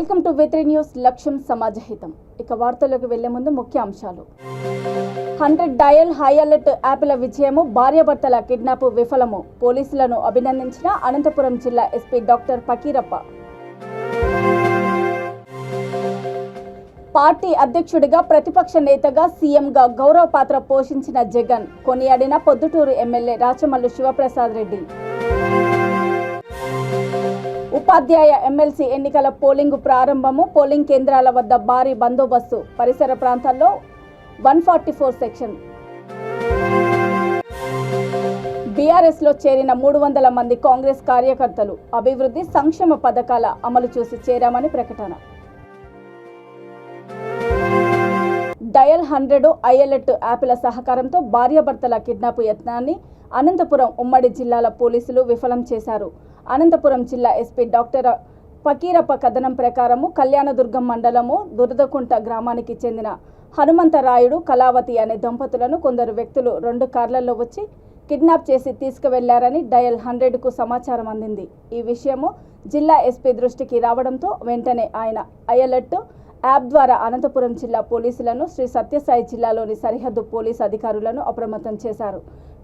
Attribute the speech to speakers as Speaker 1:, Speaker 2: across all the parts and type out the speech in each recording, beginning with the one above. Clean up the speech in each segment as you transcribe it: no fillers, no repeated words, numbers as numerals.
Speaker 1: Welcome to V3 news. లక్ష్యం సమాజహితం. ఇక వార్తల్లోకి వెళ్లే ముందు ముఖ్య అంశాలు. 100 డయల్ హై అలర్ట్ యాప్ల విజయము, భార్యాభర్తల కిడ్నాప్ విఫలము. పోలీసులను అభినందించిన అనంతపురం జిల్లా ఎస్పీ డాక్టర్ పకీరప్ప. పార్టీ అధ్యక్షుడిగా, ప్రతిపక్ష నేతగా, సీఎంగా గౌరవ పాత్ర పోషించిన జగన్ కొనియాడిన పొద్దుటూరు ఎమ్మెల్యే రాచమల్లు శివప్రసాద్ రెడ్డి. ఉపాధ్యాయ ఎమ్మెల్సీ ఎన్నికల పోలింగ్ ప్రారంభము. పోలింగ్ కేంద్రాల వద్ద భారీ బందోబస్తు. పరిసర ప్రాంతాల్లో 144 సెక్షన్. బీఆర్ఎస్ లో చేరిన 300 మంది కాంగ్రెస్ కార్యకర్తలు అభివృద్ధి సంక్షేమ పథకాల అమలు చూసి చేరామని ప్రకటన. డయల్ 100 ఐఎల్ఎట్ యాప్ల సహకారంతో భార్యాభర్తల కిడ్నాప్ యత్నాన్ని అనంతపురం ఉమ్మడి జిల్లాల పోలీసులు విఫలం చేశారు. అనంతపురం జిల్లా ఎస్పీ డాక్టర్ పకీరప్ప కథనం ప్రకారము కళ్యాణదుర్గం మండలము దురదకుంట గ్రామానికి చెందిన హనుమంతరాయుడు, కళావతి అనే దంపతులను కొందరు వ్యక్తులు 2 కార్లలో వచ్చి కిడ్నాప్ చేసి తీసుకువెళ్లారని డయల్ 100కు సమాచారం అందింది. ఈ విషయము జిల్లా ఎస్పీ దృష్టికి రావడంతో వెంటనే ఆయన ఐఎల్ఎట్ యాప్ ద్వారా అనంతపురం జిల్లా పోలీసులను, శ్రీ సత్యసాయి జిల్లాలోని సరిహద్దు పోలీసు అధికారులను అప్రమత్తం చేశారు.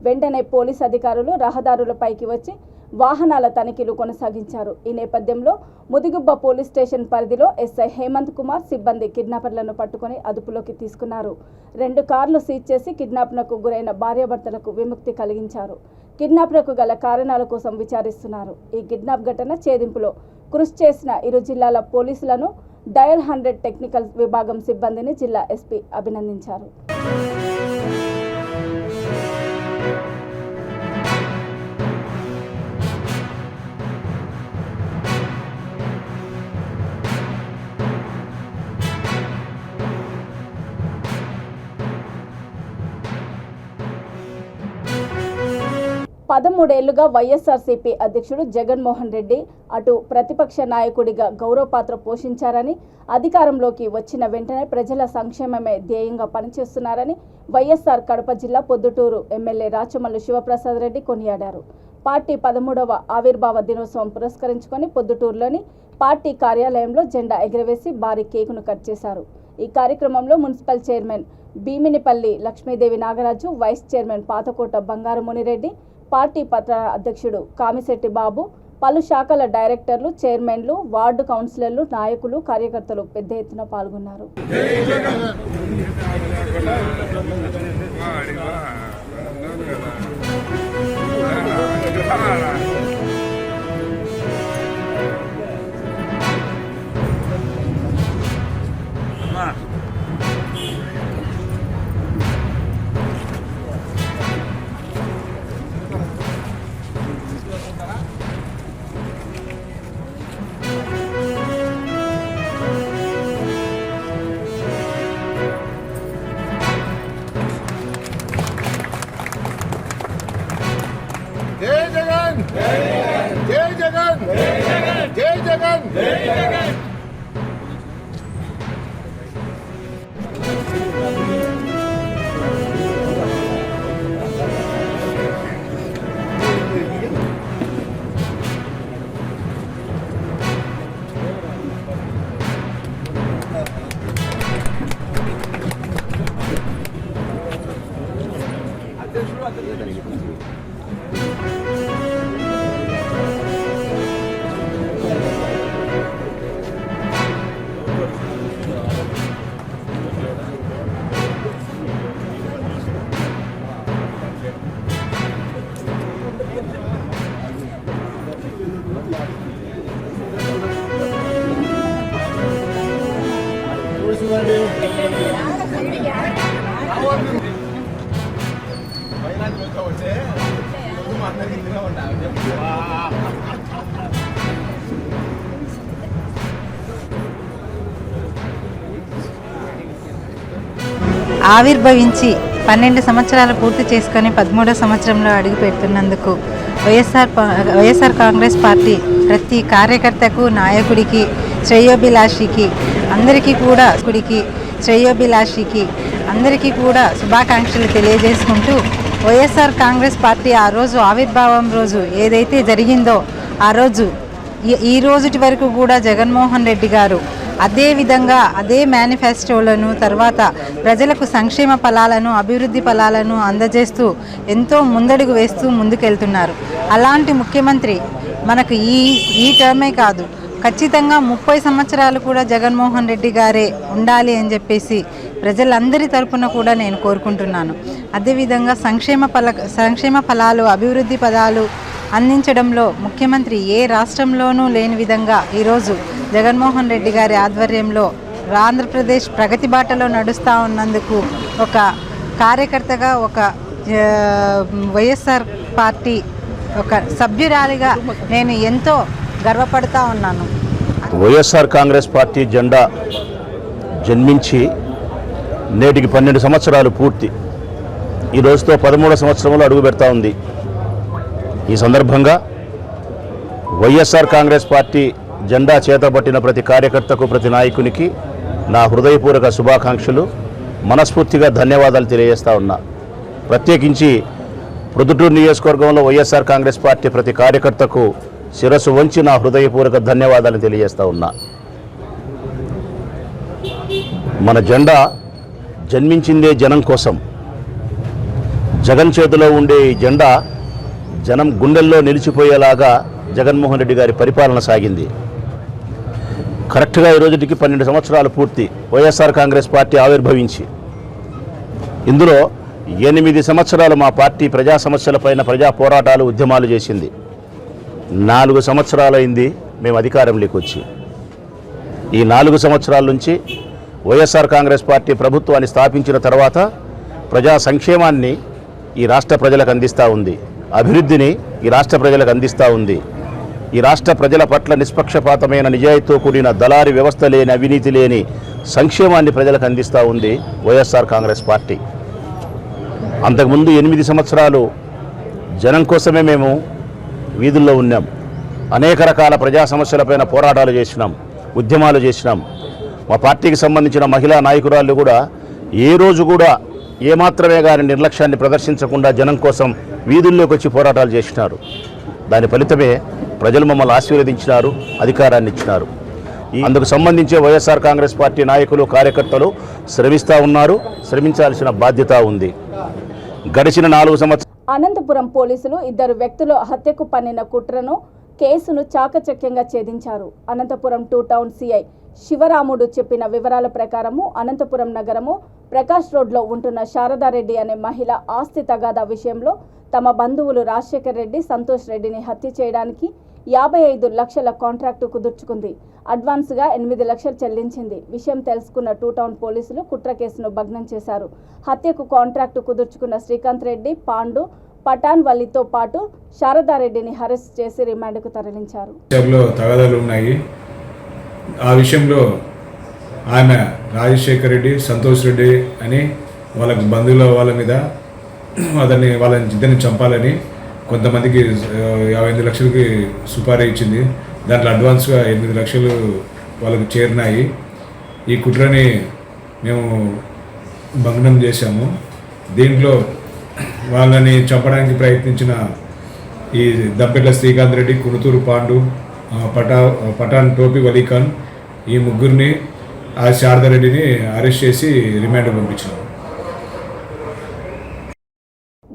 Speaker 1: వెంటనే పోలీసు అధికారులు రహదారులపైకి వచ్చి వాహనాల తనిఖీలు కొనసాగించారు. ఈ నేపథ్యంలో ముదిగుబ్బ పోలీస్ స్టేషన్ పరిధిలో ఎస్ఐ హేమంత్ కుమార్ సిబ్బంది కిడ్నాపర్లను పట్టుకుని అదుపులోకి తీసుకున్నారు. 2 కార్లు సీజ్ చేసి కిడ్నాప్నకు గురైన భార్యాభర్తలకు విముక్తి కలిగించారు. కిడ్నాప్లకు గల కారణాల కోసం విచారిస్తున్నారు. ఈ కిడ్నాప్ ఘటన ఛేదింపులో కృషి చేసిన ఇరు జిల్లాల పోలీసులను, డయల్ 100 టెక్నికల్ విభాగం సిబ్బందిని జిల్లా ఎస్పీ అభినందించారు. పదమూడేళ్లుగా వైఎస్ఆర్సీపీ అధ్యక్షుడు జగన్మోహన్ రెడ్డి అటు ప్రతిపక్ష నాయకుడిగా గౌరవ పాత్ర పోషించారని, అధికారంలోకి వచ్చిన వెంటనే ప్రజల సంక్షేమమే ధ్యేయంగా పనిచేస్తున్నారని వైఎస్ఆర్ కడప జిల్లా పొద్దుటూరు ఎమ్మెల్యే రాచమల్లు శివప్రసాద్ రెడ్డి కొనియాడారు. పార్టీ 13వ ఆవిర్భావ దినోత్సవం పురస్కరించుకొని పొద్దుటూరులోని పార్టీ కార్యాలయంలో జెండా ఎగురవేసి భారీ కేకును కట్ చేశారు. ఈ కార్యక్రమంలో municipal chairman Bheeminipalli Lakshmidevi Nagaraju, vice chairman Pathakota Bangaru Munireddy, party పత్ర అధ్యక్షుడు కామిశెట్టి బాబు, పలు శాఖల డైరెక్టర్లు, చైర్మన్లు, వార్డు కౌన్సిలర్లు, నాయకులు, కార్యకర్తలు పెద్ద ఎత్తున పాల్గొన్నారు.
Speaker 2: జై జగన్, జై జగన్, జై జగన్, జై జగన్.
Speaker 3: ఆవిర్భవించి 12 సంవత్సరాలు పూర్తి చేసుకొని 13వ సంవత్సరంలో అడుగు పెడుతున్నందుకు వైఎస్ఆర్ కాంగ్రెస్ పార్టీ ప్రతి కార్యకర్తకు, నాయకుడికి, శ్రేయోభిలాషికి అందరికీ కూడా శుభాకాంక్షలు తెలియజేసుకుంటూ వైఎస్ఆర్ కాంగ్రెస్ పార్టీ ఆ రోజు ఆవిర్భావం రోజు ఏదైతే జరిగిందో ఆ రోజు ఈ రోజుటి వరకు కూడా జగన్మోహన్ రెడ్డి గారు అదే విధంగా అదే మేనిఫెస్టోలను తర్వాత ప్రజలకు సంక్షేమ ఫలాలను అభివృద్ధి ఫలాలను అందజేస్తూ ఎంతో ముందడుగు వేస్తూ ముందుకెళ్తున్నారు. అలాంటి ముఖ్యమంత్రి మనకు ఈ టర్మే కాదు, ఖచ్చితంగా 30 సంవత్సరాలు కూడా జగన్మోహన్ రెడ్డి గారే ఉండాలి అని చెప్పేసి ప్రజలందరి తరపున కూడా నేను కోరుకుంటున్నాను. అదేవిధంగా సంక్షేమ ఫలాలు అభివృద్ధి పదాలు అందించడంలో ముఖ్యమంత్రి ఏ రాష్ట్రంలోనూ లేని విధంగా ఈరోజు జగన్మోహన్ రెడ్డి గారి ఆధ్వర్యంలో ఆంధ్రప్రదేశ్ ప్రగతి బాటలో నడుస్తూ ఉన్నందుకు ఒక కార్యకర్తగా ఒక వైఎస్ఆర్ పార్టీ ఒక సభ్యురాలిగా నేను ఎంతో గర్వపడతా ఉన్నాను.
Speaker 4: వైఎస్ఆర్ కాంగ్రెస్ పార్టీ జెండా జన్మించి నేటికి 12 సంవత్సరాలు పూర్తి. ఈ రోజుతో 13వ సంవత్సరంలో అడుగు పెడతా ఉంది. ఈ సందర్భంగా వైఎస్ఆర్ కాంగ్రెస్ పార్టీ జెండా చేతబట్టిన ప్రతి కార్యకర్తకు ప్రతి నాయకునికి నా హృదయపూర్వక శుభాకాంక్షలు, మనస్ఫూర్తిగా ధన్యవాదాలు తెలియజేస్తా ఉన్నా. ప్రత్యేకించి ప్రొద్దుటూరు నియోజకవర్గంలో వైఎస్ఆర్ కాంగ్రెస్ పార్టీ ప్రతి కార్యకర్తకు శిరస్సు వంచి నా హృదయపూర్వక ధన్యవాదాలు తెలియజేస్తా ఉన్నా. మన జెండా జన్మించిందే జనం కోసం. జగన్ చేతిలో ఉండే ఈ జెండా జనం గుండెల్లో నిలిచిపోయేలాగా జగన్మోహన్ రెడ్డి గారి పరిపాలన సాగింది. కరెక్ట్గా ఈ రోజుకి 12 సంవత్సరాలు పూర్తి వైఎస్ఆర్ కాంగ్రెస్ పార్టీ ఆవిర్భవించి. ఇందులో 8 సంవత్సరాలు మా పార్టీ ప్రజా సమస్యలపైన ప్రజా పోరాటాలు ఉద్యమాలు చేసింది. 4 సంవత్సరాలైంది మేము అధికారంలోకి వచ్చి. ఈ 4 సంవత్సరాల నుంచి వైఎస్ఆర్ కాంగ్రెస్ పార్టీ ప్రభుత్వాన్ని స్థాపించిన తర్వాత ప్రజా సంక్షేమాన్ని ఈ రాష్ట్ర ప్రజలకు అందిస్తూ ఉంది, అభివృద్ధిని ఈ రాష్ట్ర ప్రజలకు అందిస్తూ ఉంది. ఈ రాష్ట్ర ప్రజల పట్ల నిష్పక్షపాతమైన నిజాయితీతో కూడిన దళారీ వ్యవస్థ లేని అవినీతి లేని సంక్షేమాన్ని ప్రజలకు అందిస్తూ ఉంది వైఎస్ఆర్ కాంగ్రెస్ పార్టీ. అంతకుముందు 8 సంవత్సరాలు జనం కోసమే మేము వీధుల్లో ఉన్నాం. అనేక రకాల ప్రజా సమస్యలపైన పోరాటాలు చేసినాం, ఉద్యమాలు చేసినాం. మా పార్టీకి సంబంధించిన మహిళా నాయకురాళ్ళు కూడా ఏ రోజు కూడా ఏమాత్రమే కానీ నిర్లక్ష్యాన్ని ప్రదర్శించకుండా జనం కోసం వీధుల్లోకి వచ్చి పోరాటాలు చేసినారు. దాని ఫలితమే ప్రజలు మమ్మల్ని ఆశీర్వదించినారు, అధికారాన్ని ఇచ్చినారు. అందుకు సంబంధించి వైఎస్ఆర్ కాంగ్రెస్ పార్టీ నాయకులు కార్యకర్తలు శ్రమిస్తూ ఉన్నారు, శ్రమించాల్సిన బాధ్యత ఉంది. గడిచిన 4 సంవత్సరాలు
Speaker 1: అనంతపురం పోలీసులు 2 వ్యక్తుల హత్యకు పన్నిన కుట్రను కేసును చాకచక్యంగా ఛేదించారు. అనంతపురం 2 టౌన్ సిఐ శివరాముడు చెప్పిన వివరాల ప్రకారము అనంతపురం నగరము ప్రకాష్ రోడ్లో ఉంటున్న శారదారెడ్డి అనే మహిళ ఆస్తి తగాదా విషయంలో తమ బంధువులు రాజశేఖర్ రెడ్డి, సంతోష్ రెడ్డిని హత్య చేయడానికి 55 లక్షల కాంట్రాక్టు కుదుర్చుకుంది. అడ్వాన్స్గా 8 లక్షలు చెల్లించింది. విషయం తెలుసుకున్న 2 టౌన్ పోలీసులు కుట్ర కేసును భగ్నం చేశారు. హత్యకు కాంట్రాక్టు కుదుర్చుకున్న శ్రీకాంత్ రెడ్డి, పాండు, పటాన్ వల్లితో పాటు శారదారెడ్డిని అరెస్ట్ చేసి రిమాండ్కు తరలించారు.
Speaker 5: తగాదాలు ఉన్నాయి. ఆ విషయంలో ఆమె రాజశేఖర్ రెడ్డి, సంతోష్ రెడ్డి అని వాళ్ళకి బంధువుల వాళ్ళ మీద వాళ్ళని ఇద్దరిని చంపాలని కొంతమందికి 55 లక్షలకి సుపారీ ఇచ్చింది. దాంట్లో అడ్వాన్స్గా 8 లక్షలు వాళ్ళకు చేరినాయి. ఈ కుట్రని మేము భగ్నం చేశాము. దీంట్లో వాళ్ళని చంపడానికి ప్రయత్నించిన ఈ దంపెట్ల శ్రీకాంత్ రెడ్డి, కునుతూరు పాండు, పఠాన్ టోపీ వలీఖాన్ ఈ ముగ్గురిని ఆ శారదారెడ్డిని అరెస్ట్ చేసి రిమాండ్ పంపించాము.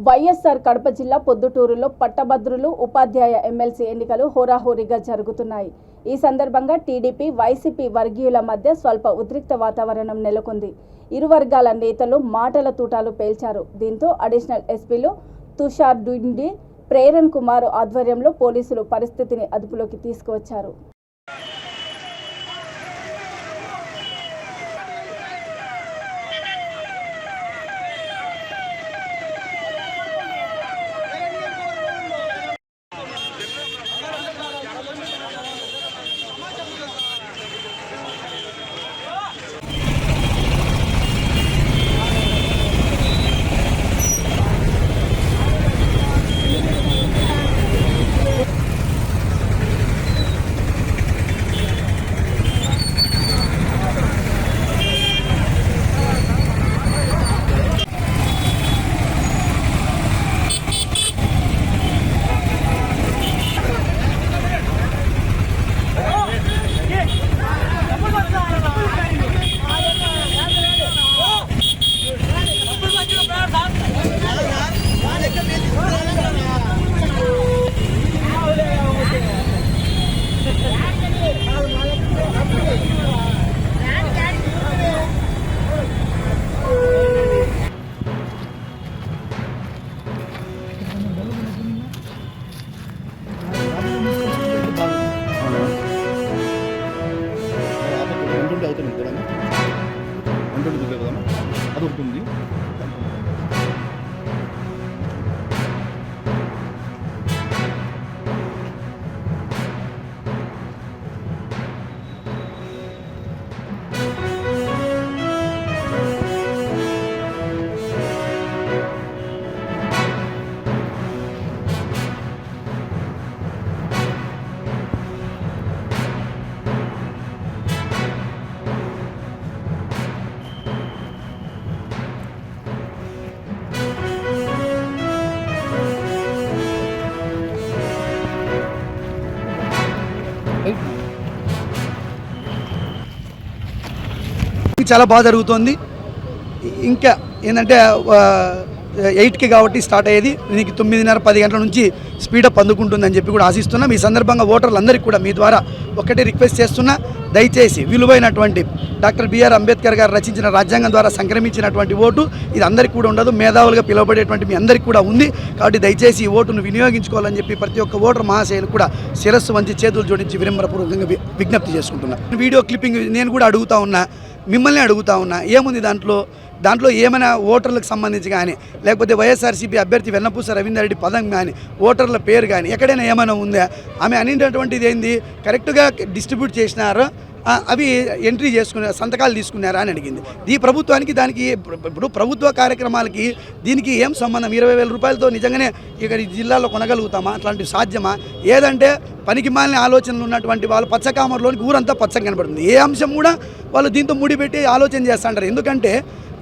Speaker 1: వైఎస్ఆర్ కడప జిల్లా పొద్దుటూరులో పట్టభద్రులు, ఉపాధ్యాయ ఎమ్మెల్సీ ఎన్నికలు హోరాహోరీగా జరుగుతున్నాయి. ఈ సందర్భంగా టీడీపీ, వైసీపీ వర్గీయుల మధ్య స్వల్ప ఉద్రిక్త వాతావరణం నెలకొంది. ఇరు వర్గాల నేతలు మాటల తూటాలు పేల్చారు. దీంతో అడిషనల్ ఎస్పీలు తుషార్ డుండి, ప్రేరణ్ కుమార్ ఆధ్వర్యంలో పోలీసులు పరిస్థితిని అదుపులోకి తీసుకువచ్చారు.
Speaker 6: 120 అవుతుంది కదమ్మా, 120 దుబ్బే కదమ్మా, అది ఒకటి ఉంది.
Speaker 7: చాలా బాగా జరుగుతోంది. ఇంకా ఏంటంటే 8కి కాబట్టి స్టార్ట్ అయ్యేది, దీనికి 9:30-10 గంటల నుంచి స్పీడప్ అందుకుంటుందని చెప్పి కూడా ఆశిస్తున్నాం. ఈ సందర్భంగా ఓటర్లందరికీ కూడా మీ ద్వారా ఒక్కటే రిక్వెస్ట్ చేస్తున్నా, దయచేసి విలువైనటువంటి డాక్టర్ బిఆర్ అంబేద్కర్ గారు రచించిన రాజ్యాంగం ద్వారా సంక్రమించినటువంటి ఓటు ఇది అందరికీ కూడా ఉండదు, మేధావులుగా పిలువబడేటువంటి మీ అందరికీ కూడా ఉంది. కాబట్టి దయచేసి ఈ ఓటును వినియోగించుకోవాలని చెప్పి ప్రతి ఒక్క ఓటర్ మహాశయులు కూడా శిరస్సు వంచి చేతులు జోడించి వినమ్రపూర్వకంగా విజ్ఞప్తి చేసుకుంటున్నా. వీడియో క్లిప్పింగ్ నేను కూడా అడుగుతా ఉన్నా, మిమ్మల్ని అడుగుతా ఉన్నా, ఏముంది దాంట్లో ఏమైనా ఓటర్లకు సంబంధించి కానీ, లేకపోతే వైఎస్ఆర్సీపీ అభ్యర్థి వెన్నపూస రవీందర్ రెడ్డి పదం కానీ, ఓటర్ల పేరు కానీ ఎక్కడైనా ఏమైనా ఉందా? ఆమె అనేటటువంటిది ఏంది, కరెక్ట్గా డిస్ట్రిబ్యూట్ చేసినారో అవి ఎంట్రీ చేసుకున్నారు, సంతకాలు తీసుకున్నారా అని అడిగింది. ఈ ప్రభుత్వానికి దానికి ఇప్పుడు ప్రభుత్వ కార్యక్రమాలకి దీనికి ఏం సంబంధం? 20,000 రూపాయలతో నిజంగానే ఇక్కడ ఈ జిల్లాలో కొనగలుగుతామా? అట్లాంటివి సాధ్యమా? ఏదంటే పనికి మాలిన ఆలోచనలు ఉన్నటువంటి వాళ్ళు పచ్చకామర్లోనికి ఊరంతా పచ్చగా కనబడుతుంది. ఏ అంశం కూడా వాళ్ళు దీంతో ముడిపెట్టి ఆలోచన చేస్తుంటారు. ఎందుకంటే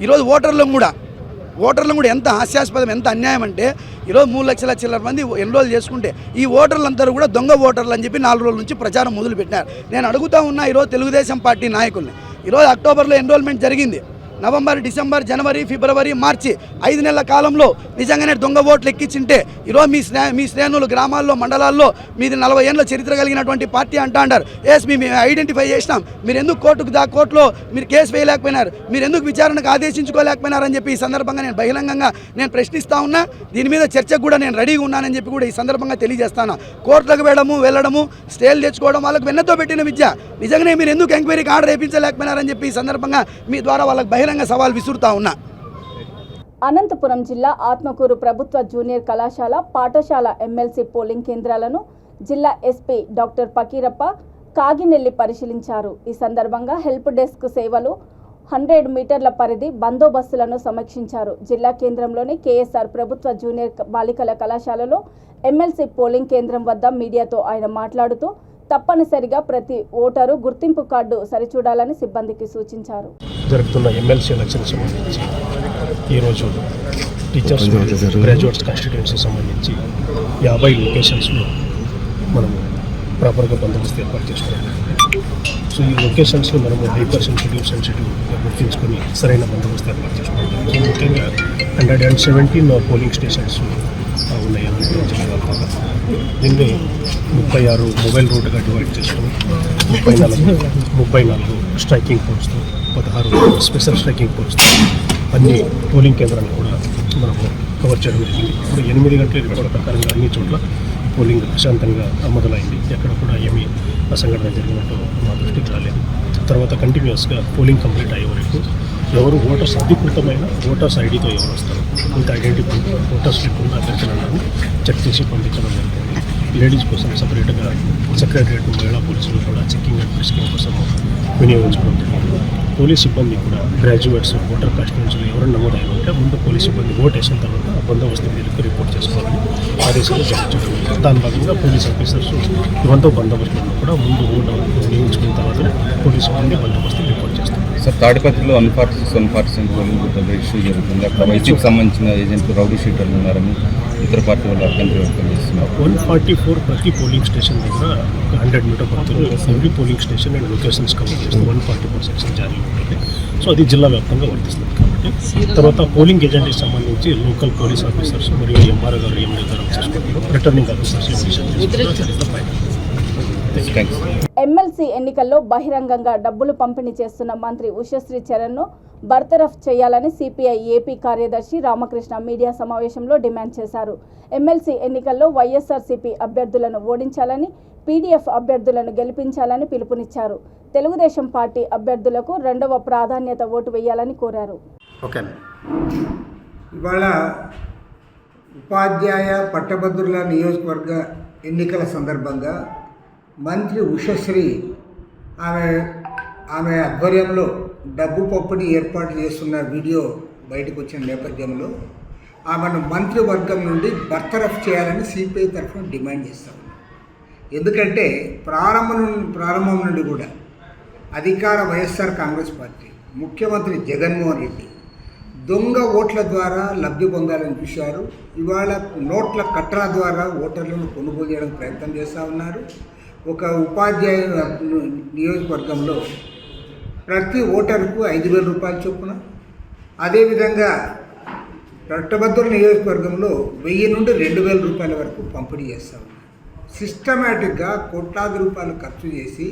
Speaker 7: ఈరోజు ఓటర్లను కూడా ఎంత హాస్యాస్పదం, ఎంత అన్యాయం అంటే ఈరోజు 3 లక్షల చిల్లర మంది ఎన్రోల్ చేసుకుంటే ఈ ఓటర్లందరూ కూడా దొంగ ఓటర్లు అని చెప్పి 4 రోజుల నుంచి ప్రచారం మొదలుపెట్టారు. నేను అడుగుతా ఉన్నా ఈరోజు తెలుగుదేశం పార్టీ నాయకుల్ని, ఈరోజు అక్టోబర్లో ఎన్రోల్మెంట్ జరిగింది, నవంబర్, డిసెంబర్, జనవరి, ఫిబ్రవరి, మార్చి 5 నెలల కాలంలో నిజంగానే దొంగ ఓట్లు ఎక్కించింటే ఈరోజు మీ శ్రేణులు గ్రామాల్లో, మండలాల్లో మీది 40 ఏళ్ళ చరిత్ర కలిగినటువంటి పార్టీ అంటారు. మేము ఐడెంటిఫై చేసినాం, మీరు ఎందుకు కోర్టులో మీరు కేసు వేయలేకపోయినారు, మీరు ఎందుకు విచారణకు ఆదేశించుకోలేకపోయినారని చెప్పి ఈ సందర్భంగా నేను బహిరంగంగా ప్రశ్నిస్తా ఉన్నా. దీని మీద చర్చకు కూడా నేను రెడీగా ఉన్నానని చెప్పి కూడా ఈ సందర్భంగా తెలియజేస్తాను. కోర్టులకు వెళ్ళడము, స్టేలు తెచ్చుకోవడం వాళ్ళకు వెన్నతో పెట్టిన విద్య. నిజంగానే మీరు ఎందుకు ఎంక్వైరీకి ఆర్డర్ వేయించలేకపోయినారని చెప్పి ఈ సందర్భంగా మీ ద్వారా వాళ్ళకి సవాల్ విసురుతా ఉన్నా.
Speaker 1: అనంతపురం జిల్లా ఆత్మకూరు ప్రభుత్వ జూనియర్ కళాశాల పాఠశాల ఎమ్మెల్సీ పోలింగ్ కేంద్రాలను జిల్లా ఎస్పీ డాక్టర్ పకీరప్ప కాగినెల్లి పరిశీలించారు. ఈ సందర్భంగా హెల్ప్ డెస్క్ సేవలు, 100 మీటర్ల పరిధి బందోబస్తులను సమీక్షించారు. జిల్లా కేంద్రంలోని కేఎస్ఆర్ ప్రభుత్వ జూనియర్ బాలికల కళాశాలలో ఎమ్మెల్సీ పోలింగ్ కేంద్రం వద్ద మీడియాతో ఆయన మాట్లాడుతూ తప్పనిసరిగా ప్రతి ఓటరు గుర్తింపు కార్డు సరిచూడాలని సిబ్బందికి సూచించారు.
Speaker 8: జరుగుతున్న ఎమ్మెల్సీ ఎలక్షన్ సంబంధించి ఈరోజు టీచర్స్ గ్రాడ్యుయేట్స్ కాన్స్టిట్యుయెన్సీ సంబంధించి 50 లొకేషన్స్లో మనము ప్రాపర్గా బందోబస్తు ఏర్పాటు చేసుకోవాలి. సో ఈ లొకేషన్స్లో మనము హైపర్ సెన్సిటివ్గా గుర్తించుకొని సరైన బందోబస్తు ఏర్పాటు చేసుకోవాలి. సో ముఖ్యంగా 117 పోలింగ్ స్టేషన్స్ ఉన్నాయని దీన్ని 36 మొబైల్ రూట్గా డివైడ్ చేసుకుని 34 స్ట్రైకింగ్ పోస్ట్తో 16 స్పెషల్ స్ట్రైకింగ్ పోస్ట్తో అన్ని పోలింగ్ కేంద్రాలను కూడా మనము కవర్ చేయడం జరిగింది. ఇప్పుడు 8 గంటల రిపోర్ట్ ప్రకారంగా అన్ని చోట్ల పోలింగ్ ప్రశాంతంగా మొదలైంది. ఎక్కడ కూడా ఏమీ అసంఘటన జరిగినట్టు మా దృష్టికి రాలేదు. తర్వాత కంటిన్యూస్గా పోలింగ్ కంప్లీట్ అయ్యే వరకు ఎవరు ఓటర్స్ అధికృతమైన ఓటర్స్ ఐడితో ఎవరు వస్తారు, ఇంత ఐడెంటిటీ ఓటర్స్ స్లిప్ ఉన్న అభ్యర్థులను చెక్ చేసి పంపించడం జరుగుతుంది. లేడీస్ కోసం సపరేట్గా సెక్రటరియట్ మహిళా పోలీసులు కూడా చెక్కింగ్ అండ్ ఫ్రిస్కింగ్ కోసం వినియోగించుకోవడం జరిగింది. పోలీస్ సిబ్బంది కూడా గ్రాడ్యుయేట్స్ ఓటర్ కాన్స్టిట్యుయెన్సీలు ఎవరైనా నమోదైన ఉంటే ముందు పోలీస్ సిబ్బంది ఓటు వేసిన తర్వాత బందోబస్తు వీళ్ళకి రిపోర్ట్ చేసుకోవాలని ఆదేశాలు జారీ చేయడం. దాని భాగంగా పోలీస్ ఆఫీసర్స్ ఇవంతా బందోబస్తులను కూడా ముందు ఓటు వినియోగించుకున్న తర్వాత పోలీస్ సిబ్బంది బందోబస్తు రిపోర్ట్ చేస్తారు.
Speaker 6: సార్, తాడిపత్రిలో 146 పోలింగ్ బూత్ ఇష్యూ జరుగుతుంది. అక్కడ వైసీపీకి సంబంధించిన ఏజెంట్లు రౌడీ షీటర్లు ఉన్నారని ఇతర పార్టీ వాళ్ళు అభ్యంతరం వ్యక్తం చేస్తున్నారు.
Speaker 8: 144 ప్రతి పోలింగ్ స్టేషన్ దగ్గర 100 మీటర్ పరిధిలో every polling station and locations cover చేస్తూ 144 సెక్షన్ జారీ ఉంటుంది. సో అది జిల్లా వ్యాప్తంగా వర్తిస్తుంది. కాబట్టి తర్వాత పోలింగ్ ఏజెంట్కి సంబంధించి లోకల్ పోలీస్ ఆఫీసర్స్ మరియు ఎంఆర్ఓ గారు ఏం నిర్ధారణ చేసుకుంటారు, రిటర్నింగ్ ఆఫీసర్స్
Speaker 1: ఎమ్మెల్సీ ఎన్నికల్లో బహిరంగంగా డబ్బులు పంపిణీ చేస్తున్న మంత్రి ఉషశ్రీ చరణ్ను బర్తరఫ్ చేయాలని సిపిఐ ఏపీ కార్యదర్శి రామకృష్ణ మీడియా సమావేశంలో డిమాండ్ చేశారు. ఎమ్మెల్సీ ఎన్నికల్లో వైఎస్ఆర్సీపీ అభ్యర్థులను ఓడించాలని పీడీఎఫ్ అభ్యర్థులను గెలిపించాలని పిలుపునిచ్చారు. తెలుగుదేశం పార్టీ అభ్యర్థులకు 2వ ప్రాధాన్యత ఓటు వేయాలని కోరారు.
Speaker 9: ఇవాళ ఉపాధ్యాయ పట్టభద్రుల నియోజకవర్గ ఎన్నికల సందర్భంగా మంత్రి ఉషశ్రీ ఆమె ఆధ్వర్యంలో డబ్బు పప్పుని ఏర్పాటు చేస్తున్న వీడియో బయటకు వచ్చిన నేపథ్యంలో ఆమెను మంత్రివర్గం నుండి బర్తరఫ్ చేయాలని సిపిఐ తరఫున డిమాండ్ చేస్తాం. ఎందుకంటే ప్రారంభం నుండి కూడా అధికార వైఎస్ఆర్ కాంగ్రెస్ పార్టీ ముఖ్యమంత్రి జగన్మోహన్ రెడ్డి దొంగ ఓట్ల ద్వారా లబ్ధి పొందాలని చూశారు. ఇవాళ నోట్ల కట్టల ద్వారా ఓటర్లను కొనుగోలు చేయడానికి ప్రయత్నం చేస్తూ ఉన్నారు. ఒక ఉపాధ్యాయ నియోజకవర్గంలో ప్రతి ఓటరుకు 5,000 రూపాయల చొప్పున, అదేవిధంగా పట్టభద్రుల నియోజకవర్గంలో 1000 నుండి 2,000 రూపాయల వరకు పంపిణీ చేస్తూ ఉన్నారు. సిస్టమేటిక్గా కోట్లాది రూపాయలు ఖర్చు చేసి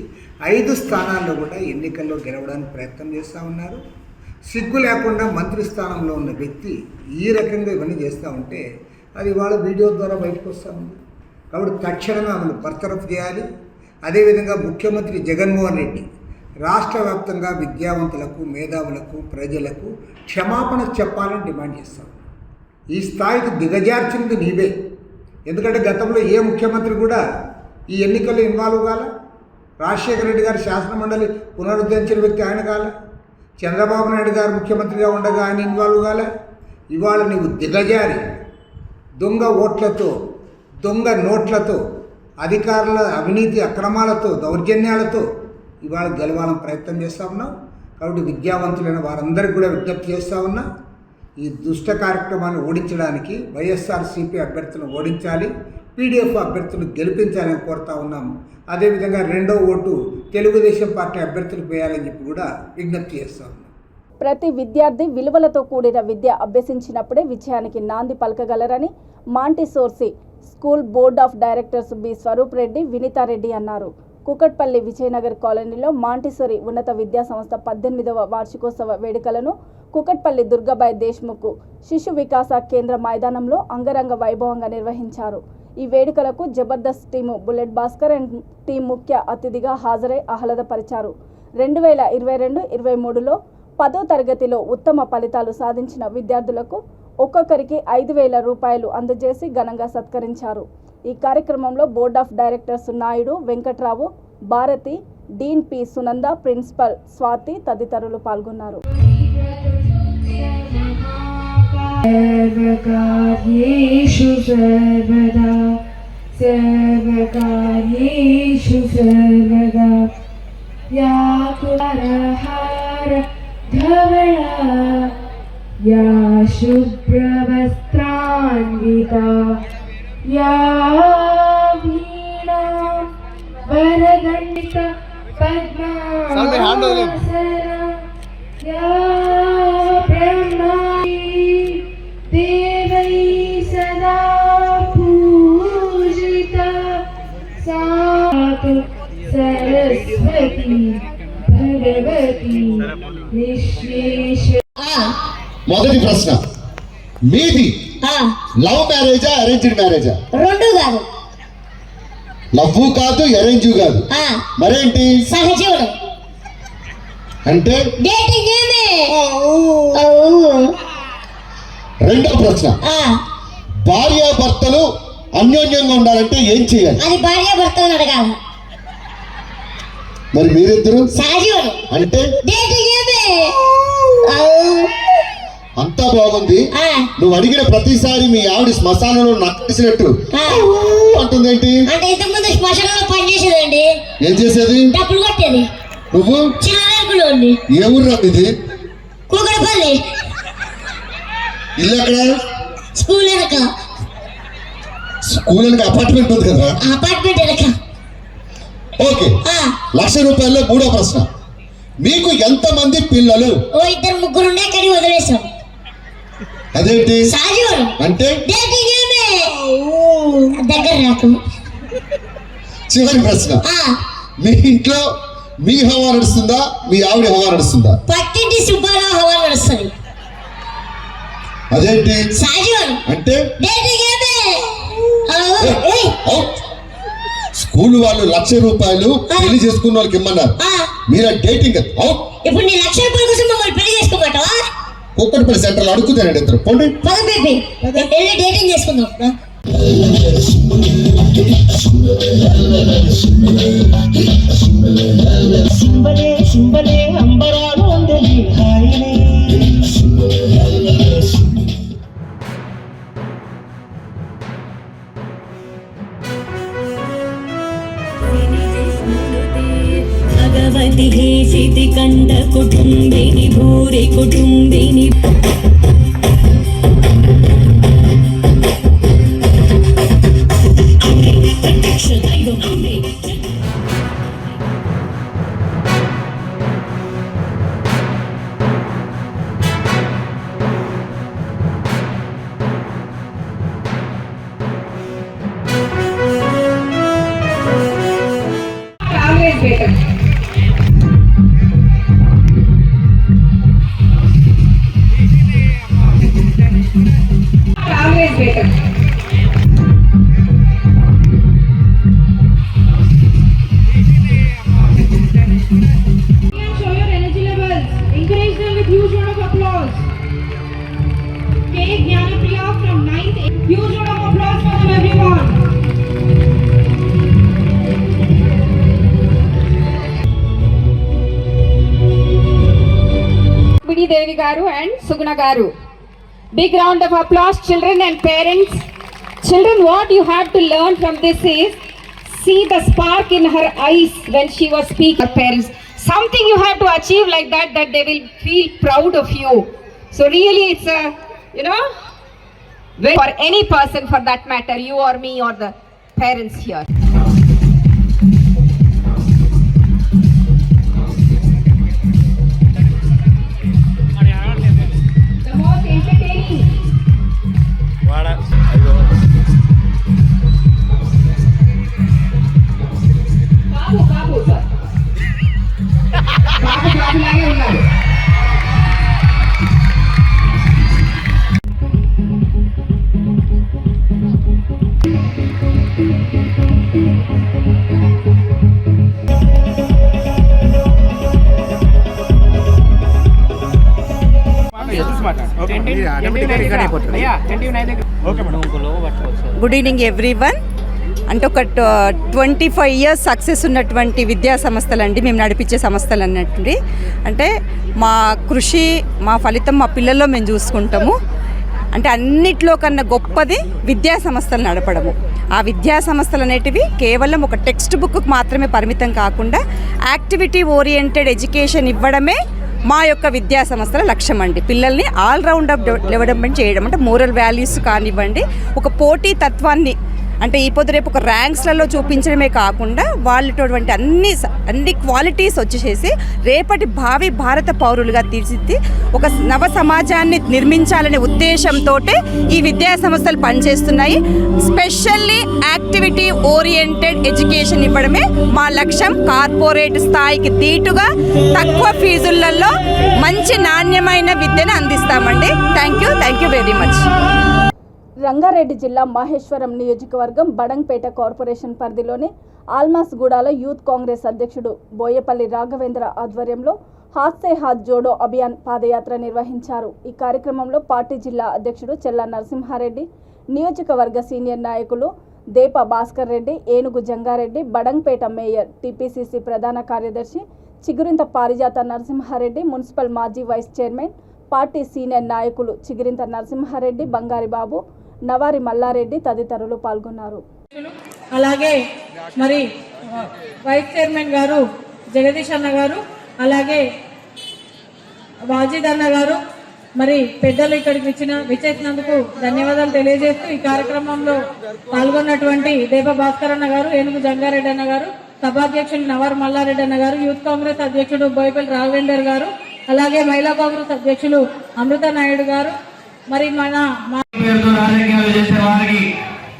Speaker 9: 5 స్థానాల్లో కూడా ఎన్నికల్లో గెలవడానికి ప్రయత్నం చేస్తూ ఉన్నారు. సిగ్గు లేకుండా మంత్రి స్థానంలో ఉన్న వ్యక్తి ఈ రకంగా ఇవన్నీ చేస్తూ ఉంటే అది వాళ్ళ వీడియో ద్వారా బయటకు వస్తూ ఉంది. కాబట్టి తక్షణమే ఆమెను బర్తరఫ్ చేయాలి. అదేవిధంగా ముఖ్యమంత్రి జగన్మోహన్ రెడ్డి రాష్ట్ర వ్యాప్తంగా విద్యావంతులకు, మేధావులకు, ప్రజలకు క్షమాపణ చెప్పాలని డిమాండ్ చేస్తాం. ఈ స్థాయికి దిగజార్చింది నీవే. ఎందుకంటే గతంలో ఏ ముఖ్యమంత్రి కూడా ఈ ఎన్నికల్లో ఇన్వాల్వ్ కాల. రాజశేఖర రెడ్డి గారు శాసనమండలి పునరుద్ధరించిన వ్యక్తి ఆయన కాలే. చంద్రబాబు నాయుడు గారు ముఖ్యమంత్రిగా ఉండగా ఆయన ఇన్వాల్వ్ కాలే. ఇవాళ నీవు దిగజారి దొంగ ఓట్లతో, దొంగ నోట్లతో, అధికారుల అవినీతి అక్రమాలతో, దౌర్జన్యాలతో ఇవాళ గెలవాలని ప్రయత్నం చేస్తూ ఉన్నాం. కాబట్టి విద్యావంతులైన వారందరికీ కూడా విజ్ఞప్తి చేస్తూ ఉన్నా, ఈ దుష్ట కార్యక్రమాన్ని ఓడించడానికి వైఎస్ఆర్సీపీ అభ్యర్థులను ఓడించాలి, పీడీఎఫ్ అభ్యర్థులను గెలిపించాలని కోరుతా ఉన్నాము. అదేవిధంగా 2వ ఓటు తెలుగుదేశం పార్టీ అభ్యర్థులకు వేయాలని చెప్పి కూడా విజ్ఞప్తి చేస్తా ఉన్నాం.
Speaker 1: ప్రతి విద్యార్థి విలువలతో కూడిన విద్య అభ్యసించినప్పుడే విజయానికి నాంది పలకగలరని మాంటిసోర్సి school board of directors B Swaroop Reddy, వినితారెడ్డి అన్నారు. కుకట్పల్లి విజయనగర్ కాలనీలో మాంటిసోరి ఉన్నత విద్యా సంస్థ 18వ వార్షికోత్సవ వేడుకలను కుకట్పల్లి దుర్గాబాయి దేశ్ముఖ్ శిశు వికాస కేంద్ర మైదానంలో అంగరంగ వైభవంగా నిర్వహించారు. ఈ వేడుకలకు Jabardasth team bullet Bhaskar and team ముఖ్య అతిథిగా హాజరై ఆహ్లాదపరిచారు. 2022-23లో 10వ తరగతిలో ఉత్తమ ఫలితాలు సాధించిన విద్యార్థులకు ఒక్కొక్కరికి 5,000 రూపాయలు అందజేసి ఘనంగా సత్కరించారు. ఈ కార్యక్రమంలో board of directors Naidu, Venkatrao, Bharathi, dean P Sunanda, principal Swathi తదితరులు పాల్గొన్నారు.
Speaker 10: सर्वकार्येषु सर्वदा सर्वकार्येषु सर्वदा या कुलहार धवला या शुभ्रवस्त्रान्विता या वीणा वरदण्डिता पद्मासना या ब्रह्माणि देवै सदा पूजिता सा सरस्वती भगवती निःशेष.
Speaker 2: మొదటి ప్రశ్న మీది లవ్ మ్యారేజా అరేంజ్డ్ మ్యారేజా?
Speaker 10: రెండు కాదు.
Speaker 2: లవ్ కాదు, అరేంజ్ కాదు, మరేంటి?
Speaker 10: సహజీవనం
Speaker 2: అంటే
Speaker 10: డేటింగ్.
Speaker 2: రెండో ప్రశ్న భార్యాభర్తలు అన్యోన్యంగా ఉండాలంటే ఏం చేయాలి?
Speaker 10: అది భార్యాభర్తలు అడగాలి.
Speaker 2: మరి మీరిద్దరు
Speaker 10: సహజీవనం
Speaker 2: అంటే
Speaker 10: డేటింగ్.
Speaker 2: అంతా బాగుంది. నువ్వు అడిగిన ప్రతిసారి మీ ఆవిడ శ్మశానంలో నక్కిసినట్టు అంటుందేంటి?
Speaker 10: అంటే ఇంతకుముందు శ్మశానంలో పనిచేసేదండి.
Speaker 2: ఏం చేసేది?
Speaker 10: డబ్బులు కొట్టేది.
Speaker 2: నువ్వు
Speaker 10: చిన్నలో అండి.
Speaker 2: ఏ ఊరు ఇది?
Speaker 10: కూకట్పల్లి.
Speaker 2: ఇల్లు ఎక్కడ?
Speaker 10: స్కూల్ వెనక.
Speaker 2: స్కూల్ వెనక అపార్ట్మెంట్ ఉంది కదా?
Speaker 10: అపార్ట్మెంట్ వెనక.
Speaker 2: ఓకే, 1,00,000 రూపాయల్లో మూడో ప్రశ్న. మీకు ఎంతమంది పిల్లలు?
Speaker 10: ఓ 2-3 ఉండే కానీ వదిలేసాం.
Speaker 2: అదేంటి?
Speaker 10: సహజీవనం
Speaker 2: అంటే
Speaker 10: దగ్గర నాకు.
Speaker 2: చివరి ప్రశ్న, మీ ఇంట్లో మీ హవా నడుస్తుందా, మీ ఆవిడ హవా నడుస్తుందా?
Speaker 10: పక్కింటి సుబ్బారావు హవా నడుస్తుంది.
Speaker 2: అదేంటి?
Speaker 10: సహజీవనం
Speaker 2: అంటే స్కూల్ వాళ్ళు 1,00,000 రూపాయలు పెళ్లి చేసుకున్న వాళ్ళకి ఇమ్మన్నారు. మీరు డేటింగ్
Speaker 10: ఇప్పుడు నీ 1,00,000 రూపాయల కోసం మమ్మల్ని పెళ్లి చేసుకోమంటావా?
Speaker 2: కుక్కటిపల్లి సెంటర్లో అడుగుతానండి ఇద్దరు. పోండి
Speaker 10: పద బేబీ, వెళ్ళి డేటింగ్ చేసుకుందాం.
Speaker 11: సింబలే సింబలే అంబరాలు అందరి హాయిలే. భగవతి హే సితి కంఠ కుటుంబిని భూరి కుటుంబిని.
Speaker 12: Devi Garu and Suguna Garu. Big round of applause, children and parents. Children, what you have to learn from this is, see the spark in her eyes when she was speaking. Her parents, something you have to achieve like that they will feel proud of you. So really it's a, for any person for that matter, you or me or the parents here.
Speaker 13: Good evening everyone. అంటే ఒక 25 years success ఉన్నటువంటి విద్యా సంస్థలండి మేము నడిపించే సంస్థలు అన్నట్టు. అంటే మా కృషి మా ఫలితం మా పిల్లల్లో మేము చూసుకుంటాము. అంటే అన్నిట్లో కన్నా గొప్పది విద్యా సంస్థలు నడపడము. ఆ విద్యా సంస్థలు అనేటివి కేవలం ఒక టెక్స్ట్ బుక్కు మాత్రమే పరిమితం కాకుండా యాక్టివిటీ ఓరియంటెడ్ ఎడ్యుకేషన్ ఇవ్వడమే మా యొక్క విద్యా సంస్థల లక్ష్యం అండి. పిల్లల్ని ఆల్రౌండ్ అప్ డెవలప్మెంట్ చేయడం, అంటే మోరల్ వాల్యూస్ కానివ్వండి, ఒక పోటీ తత్వాన్ని అంటే ఈ పొద్దు రేపు ఒక ర్యాంక్స్లలో చూపించడమే కాకుండా వాళ్ళటువంటి అన్ని క్వాలిటీస్ వచ్చేసేసి రేపటి భావి భారత పౌరులుగా తీర్చిదిద్ది ఒక నవ సమాజాన్ని నిర్మించాలనే ఉద్దేశంతో ఈ విద్యా సంస్థలు పనిచేస్తున్నాయి. స్పెషల్లీ యాక్టివిటీ ఓరియంటెడ్ ఎడ్యుకేషన్ ఇవ్వడమే మా లక్ష్యం. కార్పొరేట్ స్థాయికి దీటుగా తక్కువ ఫీజులలో మంచి నాణ్యమైన విద్యను అందిస్తామండి. Thank you very much.
Speaker 1: Rangareddy జిల్లా మహేశ్వరం నియోజకవర్గం బడంగ్పేట కార్పొరేషన్ పరిధిలోని ఆల్మాస్గూడలో యూత్ కాంగ్రెస్ అధ్యక్షుడు బోయపల్లి రాఘవేంద్ర ఆధ్వర్యంలో హాత్ సే హాత్ జోడో అభియాన్ పాదయాత్ర నిర్వహించారు. ఈ కార్యక్రమంలో పార్టీ జిల్లా అధ్యక్షుడు చెల్లా నరసింహారెడ్డి, నియోజకవర్గ సీనియర్ నాయకులు దేప భాస్కర్ రెడ్డి, ఏనుగు జంగారెడ్డి, బడంగ్పేట మేయర్ టీపీసీసీ ప్రధాన కార్యదర్శి చిగురింత పారిజాత నరసింహారెడ్డి, మున్సిపల్ మాజీ వైస్ చైర్మన్, పార్టీ సీనియర్ నాయకులు చిగురింత నరసింహారెడ్డి, బంగారి బాబు, నవారి మల్లారెడ్డి తదితరులు పాల్గొన్నారు.
Speaker 14: అలాగే మరి వైస్ చైర్మన్ గారు జగదీష్ అన్న గారు, అలాగే వాజిద్ అన్న గారు, మరి పెద్దలు ఇక్కడికి విచ్చేసినందుకు ధన్యవాదాలు తెలియజేస్తూ ఈ కార్యక్రమంలో పాల్గొన్నటువంటి దేప భాస్కర్ అన్న గారు, ఏనుగు జంగారెడ్డి అన్న గారు, సభాధ్యక్షులు నవారి మల్లారెడ్డి అన్న గారు, యూత్ కాంగ్రెస్ అధ్యక్షుడు బోయపల్లి రాఘవేందర్ గారు, అలాగే మహిళా కాంగ్రెస్ అధ్యక్షులు అమృత నాయుడు గారు, మరి
Speaker 15: రాజకీయాలు చేసే వారికి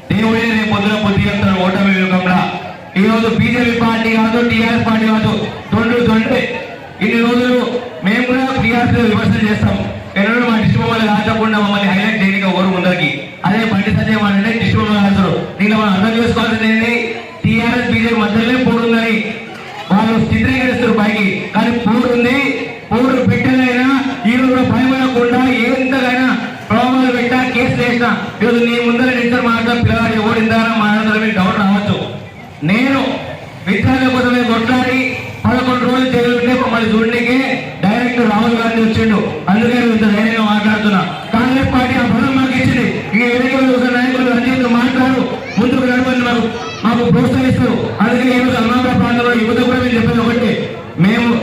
Speaker 15: దేవుడే రేపు పొద్దున పొద్దున ఓటమి యుగంలో ఈ రోజు బీజేపీ పార్టీ కాదు, టీఆర్ఎస్ పార్టీ కాదు, దొండే ఇన్ని రోజులు మేము కూడా టీఆర్ఎస్ విమర్శలు చేస్తాం. ఎన్నడూ మా డిస్ట్రిక్ట్ మమ్మల్ని రాకుండా మమ్మల్ని హైలైట్ చేయడానికి ఓరు ముందరికి అదే బండి సంజయ్ అంటే డిస్ట్రిక్ట్ రాస్తారు. దీంట్లో మనం అర్థం చేసుకోవాల్సింది ఏంటి, టీఆర్ఎస్ బీజేపీ మధ్యలోనే పోడుందని వాళ్ళు చిత్రీకరిస్తారు పైకి. కానీ పోడుంది, పోడు పెట్టదైనా ఈ రోజు భయపడకుండా ఎంతకైనా ప్రభావాలు పెట్టా కేసులు వేసినా ఈరోజు నీ ముందర నిద్ర మాత్రం పిల్లవాడు ఓడిందారా మాట్లాడాలని మీకు డౌట్ రావచ్చు. నేను విద్యార్థుల కోసమే కొట్లాడి 11 రోజులు జైలు ఉంటే మమ్మల్ని చూడడానికి డైరెక్ట్ రాహుల్ గాంధీ వచ్చిండు. అందుకే ఇంత ధైర్యంగా మాట్లాడుతున్నా. కాంగ్రెస్ పార్టీ ఆ బలం మాకు ఇచ్చింది. ఈ ఎన్నికల నాయకులు రంజిత్ మాట్లాడు ముందుకు నడపని మాకు ప్రోత్సహిస్తారు. అందుకే ఈరోజు అల్మాబాద్ ప్రాంతంలో యువత కూడా మేము చెప్పేది ఒకటి,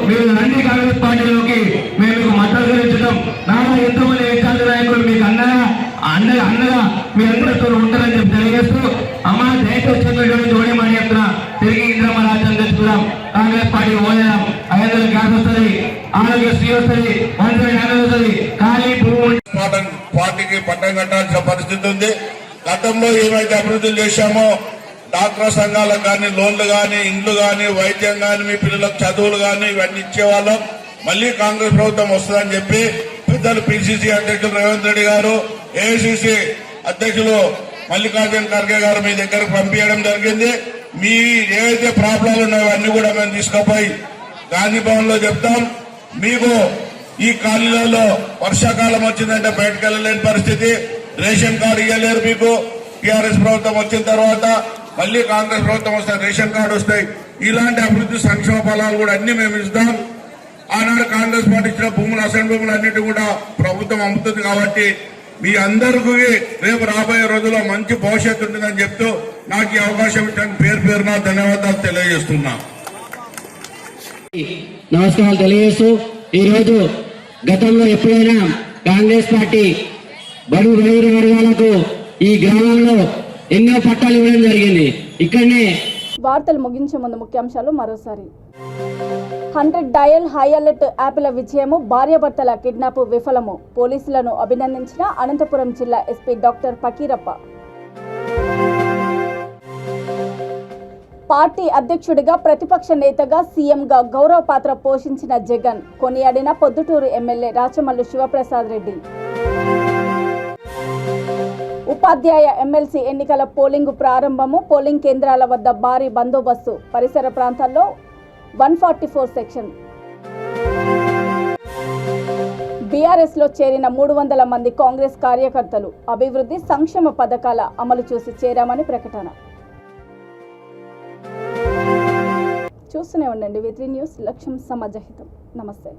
Speaker 15: మీరు రండి కాంగ్రెస్ పార్టీలోకి, మేము మీకు మద్దతు గురించడం. నాలో ఎంతో మంది విద్యార్థి నాయకులు మీకు అన్నగా మీ అందరితో ఉంటారని చెప్పి తెలియజేస్తూ అమ్మా దయచేసి జోడి మాట చెప్తున్నా. తిరిగి ఇంద్రమ్మ రాజ్యం తెచ్చుకున్నాం. కాంగ్రెస్ పార్టీ ఓదాం. 500 గ్యాస్ వస్తుంది, ఆరోగ్యశ్రీ వస్తుంది, 100 వస్తుంది. ఖాళీ భూమి
Speaker 16: పార్టీకి పట్టం కట్టాల్సిన పరిస్థితి ఉంది. గతంలో ఏమైతే అభివృద్ధులు చేశామో డాక్టర్ సంఘాలకు కానీ, లోన్లు కానీ, ఇండ్లు కానీ, వైద్యం కానీ, మీ పిల్లలకు చదువులు కానీ ఇవన్నీ ఇచ్చేవాళ్ళం. మళ్ళీ కాంగ్రెస్ ప్రభుత్వం వస్తుందని చెప్పి పెద్దలు పిసిసి అధ్యక్షులు రేవంత్ రెడ్డి గారు, ఏఐసిసి అధ్యక్షులు మల్లికార్జున ఖర్గే గారు మీ దగ్గరకు పంపించడం జరిగింది. మీ ఏవైతే ప్రాబ్లాలు ఉన్నాయో అన్ని కూడా మేము తీసుకుపోయి గాంధీ భవన్ లో చెప్తాం. మీకు ఈ ఖాళీలలో వర్షాకాలం వచ్చిందంటే బయటకు వెళ్ళలేని పరిస్థితి, రేషన్ కార్డు ఇవ్వలేరు. మీకు టీఆర్ఎస్ ప్రభుత్వం వచ్చిన తర్వాత మళ్ళీ కాంగ్రెస్ ప్రభుత్వం వస్తే రేషన్ కార్డు వస్తాయి. ఇలాంటి అభివృద్ధి సంక్షేమ ఫలాలు కూడా అన్ని మేము ఇస్తాం. ఆనాడు కాంగ్రెస్ పార్టీ ఇచ్చిన భూములు, అసెంబ్లీ భూములు అన్నిటి కూడా ప్రభుత్వం అమ్ముతుంది. కాబట్టి మీ అందరికీ రేపు రాబోయే రోజుల్లో మంచి భవిష్యత్తు ఉంటుందని చెప్తూ నాకు ఈ అవకాశం ఇచ్చిన పేరున ధన్యవాదాలు తెలియజేస్తున్నా.
Speaker 17: నమస్కారాలు తెలియజేస్తూ ఈరోజు గతంలో ఎప్పుడైనా కాంగ్రెస్ పార్టీ బడుగు బలహీన వర్గాలకు ఈ గ్రామంలో ఎన్నో పట్టాలు ఇవ్వడం జరిగింది. ఇక్కడనే
Speaker 1: వార్తలు ముగించే ముందు ముఖ్యాంశాలు మరోసారి. 100 డయల్ హై అలర్ట్ యాప్ల విజయము, భార్యాభర్తల కిడ్నాప్ విఫలము. పోలీసులను అభినందించిన అనంతపురం జిల్లా ఎస్పీ డాక్టర్ ఫకీరప్ప. పార్టీ అధ్యక్షుడిగా, ప్రతిపక్ష నేతగా, సీఎంగా గౌరవ పాత్ర పోషించిన జగన్ కొనియాడిన పొద్దుటూరు ఎమ్మెల్యే రాచమల్లు శివప్రసాద్ రెడ్డి. ఉపాధ్యాయ ఎమ్మెల్సీ ఎన్నికల పోలింగ్ ప్రారంభము, పోలింగ్ కేంద్రాల వద్ద భారీ బందోబస్తు, పరిసర ప్రాంతాల్లో 144 సెక్షన్. బీఆర్ఎస్ లో చేరిన 300 మంది కాంగ్రెస్ కార్యకర్తలు అభివృద్ధి సంక్షేమ పథకాల అమలు చూసి చేరామని ప్రకటన. చూస్తూనే ఉండండి V3 న్యూస్, లక్ష్యం సమాజహితం. నమస్తే.